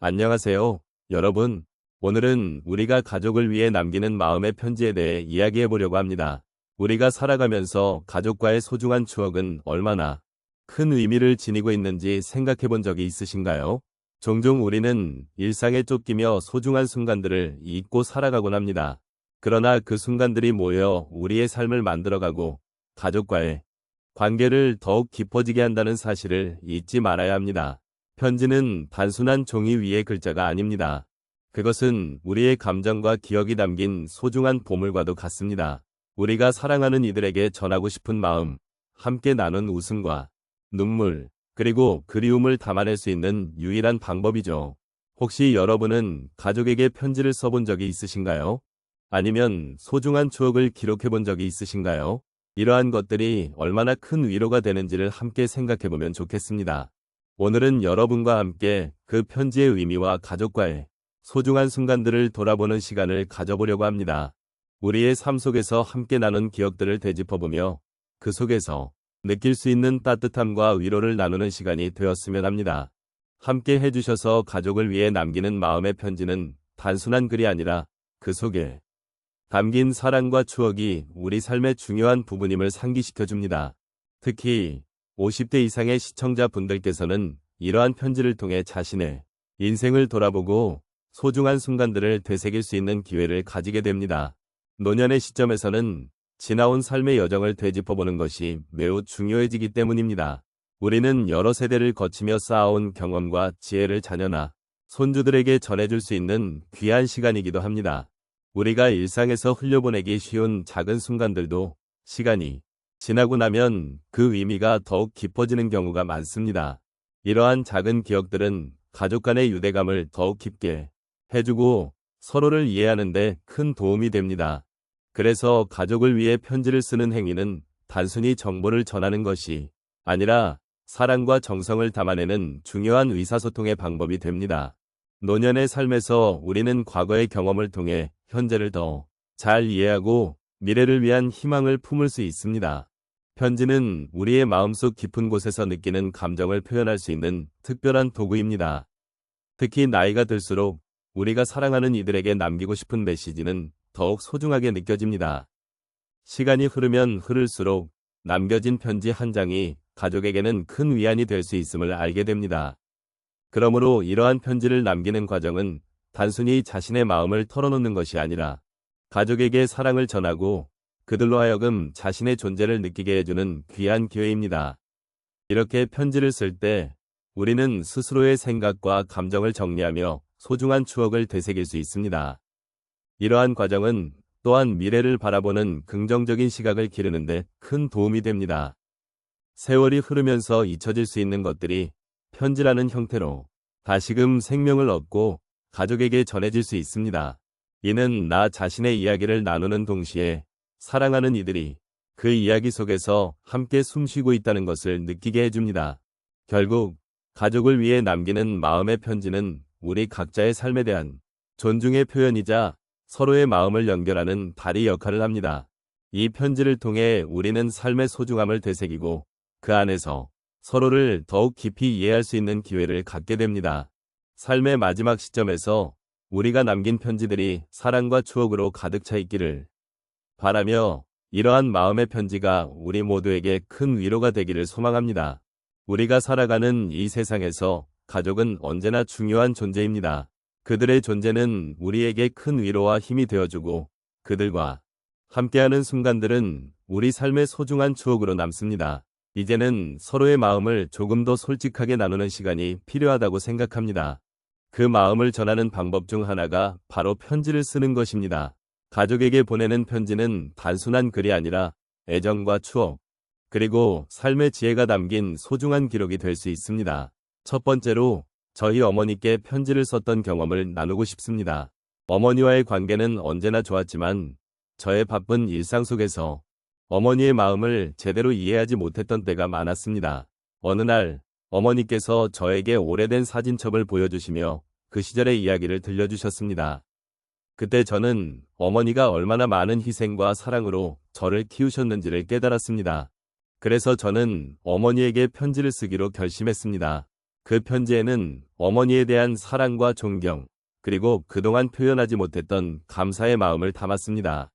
안녕하세요, 여러분. 오늘은 우리가 가족을 위해 남기는 마음의 편지에 대해 이야기해 보려고 합니다. 우리가 살아가면서 가족과의 소중한 추억은 얼마나 큰 의미를 지니고 있는지 생각해 본 적이 있으신가요? 종종 우리는 일상에 쫓기며 소중한 순간들을 잊고 살아가곤 합니다. 그러나 그 순간들이 모여 우리의 삶을 만들어가고 가족과의 관계를 더욱 깊어지게 한다는 사실을 잊지 말아야 합니다. 편지는 단순한 종이 위의 글자가 아닙니다. 그것은 우리의 감정과 기억이 담긴 소중한 보물과도 같습니다. 우리가 사랑하는 이들에게 전하고 싶은 마음, 함께 나눈 웃음과 눈물, 그리고 그리움을 담아낼 수 있는 유일한 방법이죠. 혹시 여러분은 가족에게 편지를 써본 적이 있으신가요? 아니면 소중한 추억을 기록해 본 적이 있으신가요? 이러한 것들이 얼마나 큰 위로가 되는지를 함께 생각해 보면 좋겠습니다. 오늘은 여러분과 함께 그 편지의 의미와 가족과의 소중한 순간들을 돌아보는 시간을 가져보려고 합니다. 우리의 삶 속에서 함께 나눈 기억들을 되짚어보며 그 속에서 느낄 수 있는 따뜻함과 위로를 나누는 시간이 되었으면 합니다. 함께 해주셔서 가족을 위해 남기는 마음의 편지는 단순한 글이 아니라 그 속에 담긴 사랑과 추억이 우리 삶의 중요한 부분임을 상기시켜줍니다. 특히 50대 이상의 시청자분들께서는 이러한 편지를 통해 자신의 인생을 돌아보고 소중한 순간들을 되새길 수 있는 기회를 가지게 됩니다. 노년의 시점에서는 지나온 삶의 여정을 되짚어보는 것이 매우 중요해지기 때문입니다. 우리는 여러 세대를 거치며 쌓아온 경험과 지혜를 자녀나 손주들에게 전해줄 수 있는 귀한 시간이기도 합니다. 우리가 일상에서 흘려보내기 쉬운 작은 순간들도 시간이 지나고 나면 그 의미가 더욱 깊어지는 경우가 많습니다. 이러한 작은 기억들은 가족 간의 유대감을 더욱 깊게 해주고 서로를 이해하는 데 큰 도움이 됩니다. 그래서 가족을 위해 편지를 쓰는 행위는 단순히 정보를 전하는 것이 아니라 사랑과 정성을 담아내는 중요한 의사소통의 방법이 됩니다. 노년의 삶에서 우리는 과거의 경험을 통해 현재를 더 잘 이해하고 미래를 위한 희망을 품을 수 있습니다. 편지는 우리의 마음속 깊은 곳에서 느끼는 감정을 표현할 수 있는 특별한 도구입니다. 특히 나이가 들수록 우리가 사랑하는 이들에게 남기고 싶은 메시지는 더욱 소중하게 느껴집니다. 시간이 흐르면 흐를수록 남겨진 편지 한 장이 가족에게는 큰 위안이 될 수 있음을 알게 됩니다. 그러므로 이러한 편지를 남기는 과정은 단순히 자신의 마음을 털어놓는 것이 아니라 가족에게 사랑을 전하고 그들로 하여금 자신의 존재를 느끼게 해주는 귀한 기회입니다. 이렇게 편지를 쓸 때 우리는 스스로의 생각과 감정을 정리하며 소중한 추억을 되새길 수 있습니다. 이러한 과정은 또한 미래를 바라보는 긍정적인 시각을 기르는 데 큰 도움이 됩니다. 세월이 흐르면서 잊혀질 수 있는 것들이 편지라는 형태로 다시금 생명을 얻고 가족에게 전해질 수 있습니다. 이는 나 자신의 이야기를 나누는 동시에 사랑하는 이들이 그 이야기 속에서 함께 숨쉬고 있다는 것을 느끼게 해줍니다. 결국 가족을 위해 남기는 마음의 편지는 우리 각자의 삶에 대한 존중의 표현이자 서로의 마음을 연결하는 다리 역할을 합니다. 이 편지를 통해 우리는 삶의 소중함을 되새기고 그 안에서 서로를 더욱 깊이 이해할 수 있는 기회를 갖게 됩니다. 삶의 마지막 시점에서 우리가 남긴 편지들이 사랑과 추억으로 가득 차 있기를 바라며 이러한 마음의 편지가 우리 모두에게 큰 위로가 되기를 소망합니다. 우리가 살아가는 이 세상에서 가족은 언제나 중요한 존재입니다. 그들의 존재는 우리에게 큰 위로와 힘이 되어주고 그들과 함께하는 순간들은 우리 삶의 소중한 추억으로 남습니다. 이제는 서로의 마음을 조금 더 솔직하게 나누는 시간이 필요하다고 생각합니다. 그 마음을 전하는 방법 중 하나가 바로 편지를 쓰는 것입니다. 가족에게 보내는 편지는 단순한 글이 아니라 애정과 추억, 그리고 삶의 지혜가 담긴 소중한 기록이 될 수 있습니다. 첫 번째로 저희 어머니께 편지를 썼던 경험을 나누고 싶습니다. 어머니와의 관계는 언제나 좋았지만 저의 바쁜 일상 속에서 어머니의 마음을 제대로 이해하지 못했던 때가 많았습니다. 어느 날 어머니께서 저에게 오래된 사진첩을 보여주시며 그 시절의 이야기를 들려주셨습니다. 그때 저는 어머니가 얼마나 많은 희생과 사랑으로 저를 키우셨는지를 깨달았습니다. 그래서 저는 어머니에게 편지를 쓰기로 결심했습니다. 그 편지에는 어머니에 대한 사랑과 존경, 그리고 그동안 표현하지 못했던 감사의 마음을 담았습니다.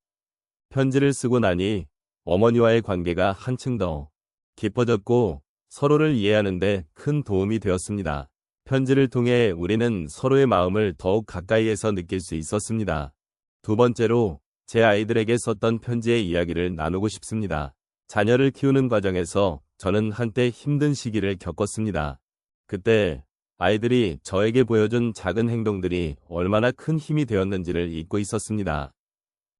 편지를 쓰고 나니 어머니와의 관계가 한층 더 깊어졌고 서로를 이해하는 데 큰 도움이 되었습니다. 편지를 통해 우리는 서로의 마음을 더욱 가까이에서 느낄 수 있었습니다. 두 번째로 제 아이들에게 썼던 편지의 이야기를 나누고 싶습니다. 자녀를 키우는 과정에서 저는 한때 힘든 시기를 겪었습니다. 그때 아이들이 저에게 보여준 작은 행동들이 얼마나 큰 힘이 되었는지를 잊고 있었습니다.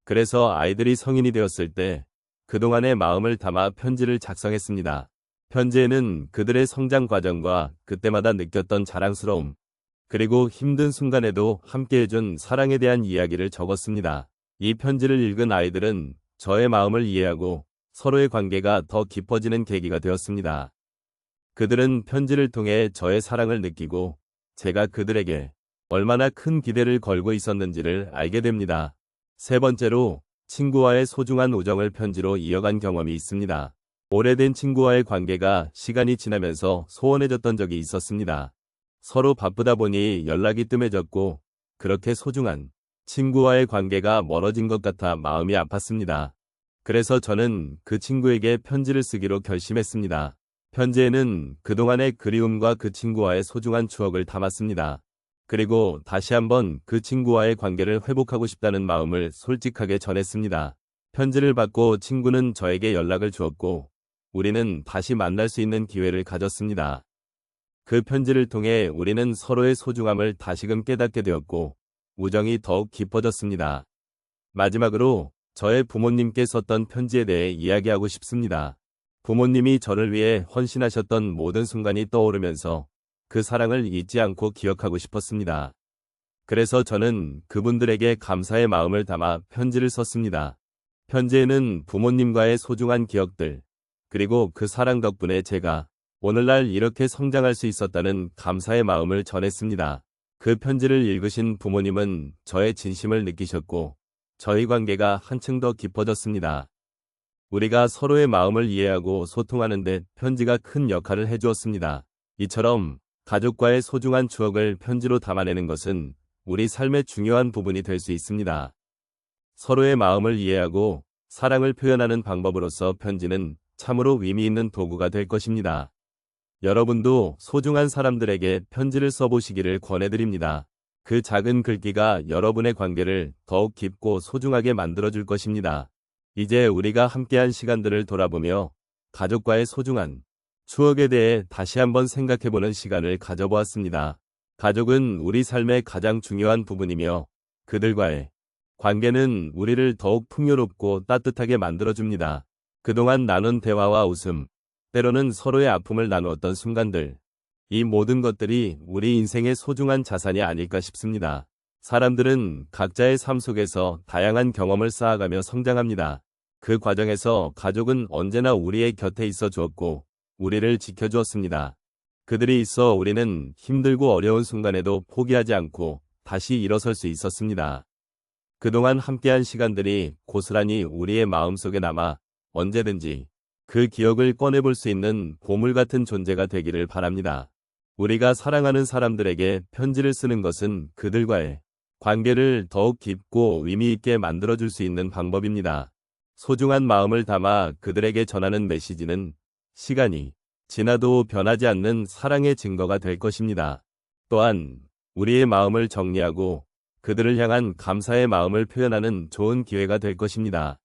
그래서 아이들이 성인이 되었을 때 그동안의 마음을 담아 편지를 작성했습니다. 편지에는 그들의 성장 과정과 그때마다 느꼈던 자랑스러움, 그리고 힘든 순간에도 함께해준 사랑에 대한 이야기를 적었습니다. 이 편지를 읽은 아이들은 저의 마음을 이해하고 서로의 관계가 더 깊어지는 계기가 되었습니다. 그들은 편지를 통해 저의 사랑을 느끼고 제가 그들에게 얼마나 큰 기대를 걸고 있었는지를 알게 됩니다. 세 번째로 친구와의 소중한 우정을 편지로 이어간 경험이 있습니다. 오래된 친구와의 관계가 시간이 지나면서 소원해졌던 적이 있었습니다. 서로 바쁘다 보니 연락이 뜸해졌고 그렇게 소중한 친구와의 관계가 멀어진 것 같아 마음이 아팠습니다. 그래서 저는 그 친구에게 편지를 쓰기로 결심했습니다. 편지에는 그동안의 그리움과 그 친구와의 소중한 추억을 담았습니다. 그리고 다시 한번 그 친구와의 관계를 회복하고 싶다는 마음을 솔직하게 전했습니다. 편지를 받고 친구는 저에게 연락을 주었고 우리는 다시 만날 수 있는 기회를 가졌습니다. 그 편지를 통해 우리는 서로의 소중함을 다시금 깨닫게 되었고 우정이 더욱 깊어졌습니다. 마지막으로 저의 부모님께 썼던 편지에 대해 이야기하고 싶습니다. 부모님이 저를 위해 헌신하셨던 모든 순간이 떠오르면서 그 사랑을 잊지 않고 기억하고 싶었습니다. 그래서 저는 그분들에게 감사의 마음을 담아 편지를 썼습니다. 편지에는 부모님과의 소중한 기억들, 그리고 그 사랑 덕분에 제가 오늘날 이렇게 성장할 수 있었다는 감사의 마음을 전했습니다. 그 편지를 읽으신 부모님은 저의 진심을 느끼셨고 저희 관계가 한층 더 깊어졌습니다. 우리가 서로의 마음을 이해하고 소통하는 데 편지가 큰 역할을 해주었습니다. 이처럼 가족과의 소중한 추억을 편지로 담아내는 것은 우리 삶의 중요한 부분이 될 수 있습니다. 서로의 마음을 이해하고 사랑을 표현하는 방법으로서 편지는 참으로 의미 있는 도구가 될 것입니다. 여러분도 소중한 사람들에게 편지를 써보시기를 권해드립니다. 그 작은 글귀가 여러분의 관계를 더욱 깊고 소중하게 만들어줄 것입니다. 이제 우리가 함께한 시간들을 돌아보며 가족과의 소중한 추억에 대해 다시 한번 생각해보는 시간을 가져보았습니다. 가족은 우리 삶의 가장 중요한 부분이며 그들과의 관계는 우리를 더욱 풍요롭고 따뜻하게 만들어줍니다. 그동안 나눈 대화와 웃음, 때로는 서로의 아픔을 나누었던 순간들, 이 모든 것들이 우리 인생의 소중한 자산이 아닐까 싶습니다. 사람들은 각자의 삶 속에서 다양한 경험을 쌓아가며 성장합니다. 그 과정에서 가족은 언제나 우리의 곁에 있어 주었고 우리를 지켜주었습니다. 그들이 있어 우리는 힘들고 어려운 순간에도 포기하지 않고 다시 일어설 수 있었습니다. 그동안 함께한 시간들이 고스란히 우리의 마음속에 남아 언제든지 그 기억을 꺼내볼 수 있는 보물 같은 존재가 되기를 바랍니다. 우리가 사랑하는 사람들에게 편지를 쓰는 것은 그들과의 관계를 더욱 깊고 의미 있게 만들어줄 수 있는 방법입니다. 소중한 마음을 담아 그들에게 전하는 메시지는 시간이 지나도 변하지 않는 사랑의 증거가 될 것입니다. 또한 우리의 마음을 정리하고 그들을 향한 감사의 마음을 표현하는 좋은 기회가 될 것입니다.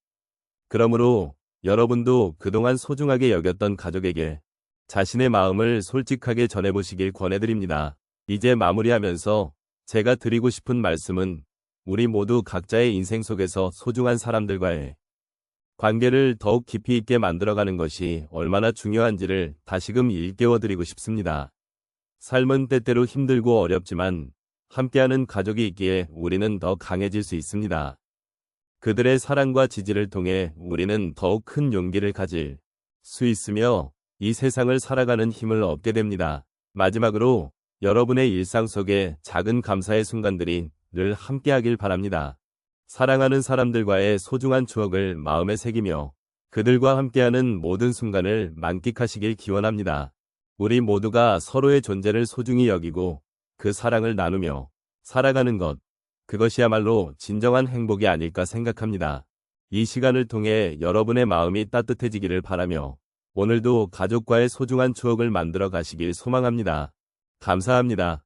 그러므로 여러분도 그동안 소중하게 여겼던 가족에게 자신의 마음을 솔직하게 전해보시길 권해드립니다. 이제 마무리하면서 제가 드리고 싶은 말씀은 우리 모두 각자의 인생 속에서 소중한 사람들과의 관계를 더욱 깊이 있게 만들어가는 것이 얼마나 중요한지를 다시금 일깨워드리고 싶습니다. 삶은 때때로 힘들고 어렵지만 함께하는 가족이 있기에 우리는 더 강해질 수 있습니다. 그들의 사랑과 지지를 통해 우리는 더욱 큰 용기를 가질 수 있으며 이 세상을 살아가는 힘을 얻게 됩니다. 마지막으로 여러분의 일상 속에 작은 감사의 순간들이 늘 함께하길 바랍니다. 사랑하는 사람들과의 소중한 추억을 마음에 새기며 그들과 함께하는 모든 순간을 만끽하시길 기원합니다. 우리 모두가 서로의 존재를 소중히 여기고 그 사랑을 나누며 살아가는 것, 그것이야말로 진정한 행복이 아닐까 생각합니다. 이 시간을 통해 여러분의 마음이 따뜻해지기를 바라며 오늘도 가족과의 소중한 추억을 만들어 가시길 소망합니다. 감사합니다.